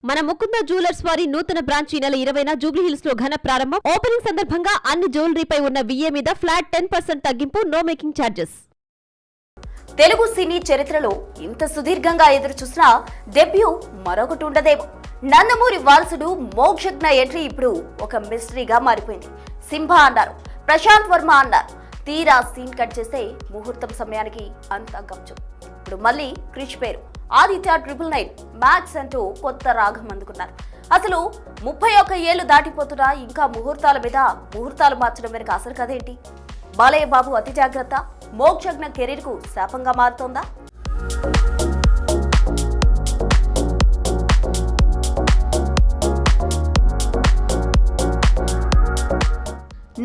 మన ముకుంద జ్యువెలర్స్ వారి నూతన బ్రాంచ్ ఈ నెల 20న జూబ్లీహిల్స్ లో ఘన ప్రారంభం. ఓపెనింగ్ సందర్భంగా అన్ని జ్యువెలరీపై ఉన్న విఏ మీద ఫ్లాట్ 10% తగ్గింపు, నో మేకింగ్ ఛార్జెస్. తెలుగు సినీ చరిత్రలో ఇంత సుదీర్ఘంగా ఎదురు చూసినా డెబ్యూ మరొకటి ఉండదేమో. నందమూరి వారసుడు మోక్షజ్ఞ ఎంట్రీ ఇప్పుడు ఒక మిస్టరీగా మారిపోయింది. సింహా అన్నారు, ప్రశాంత్ వర్మ అన్నారు. తీరా సీన్ కట్ చేస్తే ముహూర్తం సమయానికి అంతా గప్చు. ఇప్పుడు మళ్ళీ క్రిష్ పేరు ఆదిత్య 999 మ్యాక్స్ అంటూ కొత్త రాగం అందుకున్నారు. అసలు 31 ఏళ్లు దాటిపోతున్నా ఇంకా ముహూర్తాల మీద ముహూర్తాలు మార్చడం వెనుక అసలు కదేంటి? బాలయ్య బాబు అతి జాగ్రత్త మోక్షజ్ఞ కెరీర్ కు శాపంగా మారుతోందా?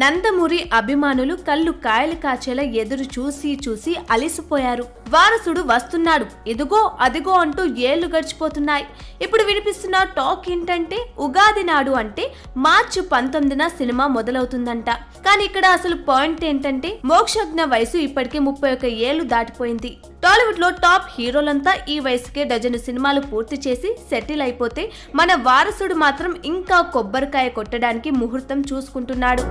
నందమూరి అభిమానులు కళ్ళు కాయలు కాచేలా ఎదురు చూసి అలిసిపోయారు. వారసుడు వస్తున్నాడు, ఇదిగో అదిగో అంటూ ఏళ్లు గడిచిపోతున్నాయి. ఇప్పుడు వినిపిస్తున్న టాక్ ఏంటంటే ఉగాది నాడు అంటే మార్చి 19న సినిమా మొదలవుతుందంట. కానీ ఇక్కడ అసలు పాయింట్ ఏంటంటే మోక్షజ్ఞ వయసు ఇప్పటికే 31 ఏళ్లు దాటిపోయింది. టాలీవుడ్ లో టాప్ హీరోలంతా ఈ వయసుకే డజను సినిమాలు పూర్తి చేసి సెటిల్ అయిపోతే మన వారసుడు మాత్రం ఇంకా కొబ్బరికాయ కొట్టడానికి ముహూర్తం చూసుకుంటున్నాడు.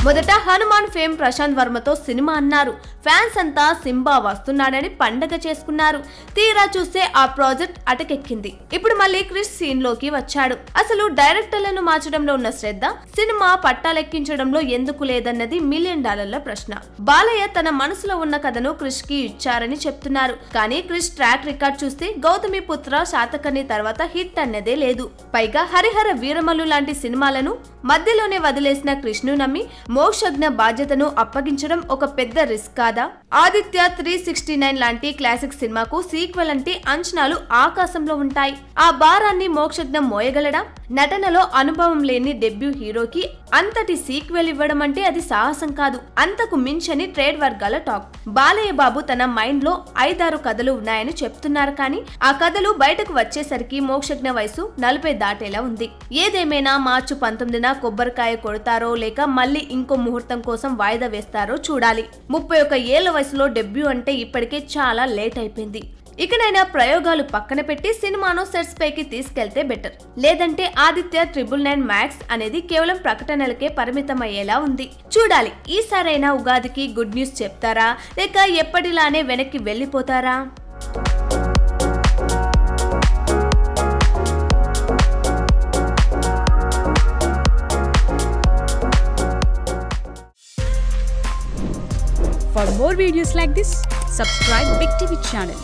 మొదట హనుమాన్ ఫేమ్ ప్రశాంత్ వర్మతో సినిమా అన్నారు. ఫ్యాన్స్ అంతా సింబా వస్తున్నాడని పండగ చేసుకున్నారు. తీరా చూస్తే ఆ ప్రాజెక్ట్ అటకెక్కింది. ఇప్పుడు మళ్ళీ క్రిష్ సీన్ లోకి వచ్చాడు. అసలు డైరెక్టర్లను మార్చడంలో ఉన్న శ్రద్ధ సినిమా పట్టాలెక్కించడంలో ఎందుకు లేదన్నది $1 మిలియన్ ప్రశ్న. బాలయ్య తన మనసులో ఉన్న కథను క్రిష్ కి ఇచ్చారని చెప్తున్నారు. కానీ క్రిష్ ట్రాక్ రికార్డ్ చూస్తే గౌతమి పుత్ర, శాతకర్ణి తర్వాత హిట్ అన్నదే లేదు. పైగా హరిహర వీరమల్లు లాంటి సినిమాలను మధ్యలోనే వదిలేసిన క్రిష్ ను నమ్మి మోక్షజ్ఞ బాధ్యతను అప్పగించడం ఒక పెద్ద రిస్క్ కాదా? ఆదిత్య 369 లాంటి క్లాసిక్ సినిమాకు సీక్వెల్ అంటే అంచనాలు ఆకాశంలో ఉంటాయి. ఆ భారాన్ని మోక్షజ్ఞ మోయగలడా? నటనలో అనుభవం లేని డెబ్యూ హీరోకి అంతటి సీక్వెల్ ఇవ్వడం అంటే అది సాహసం కాదు, అంతకు మించని ట్రేడ్ వర్గాల టాక్. బాలయ్య బాబు తన మైండ్ లో 5-6 కథలు ఉన్నాయని చెప్తున్నారు. కానీ ఆ కథలు బయటకు వచ్చేసరికి మోక్షజ్ఞ వయసు 40 దాటేలా ఉంది. ఏదేమైనా మార్చి 19న కొబ్బరికాయ కొడతారో లేక మళ్ళీ ఇంకో ముహూర్తం కోసం వాయిదా వేస్తారో చూడాలి. 31 ఏళ్ల వయసులో డెబ్యూ అంటే ఇప్పటికే చాలా లేట్ అయిపోయింది. ఇకనైనా ప్రయోగాలు పక్కన పెట్టి సినిమాను సెట్స్ పైకి తీసుకెళ్తే బెటర్. లేదంటే ఆదిత్య 999 మ్యాక్స్ అనేది కేవలం ప్రకటనలకే పరిమితమయ్యేలా ఉంది. చూడాలి, ఈసారైనా ఉగాదికి గుడ్ న్యూస్ చెప్తారా లేక ఎప్పటిలానే వెనక్కి వెళ్ళిపోతారా? For more videos like this, subscribe Big TV channel.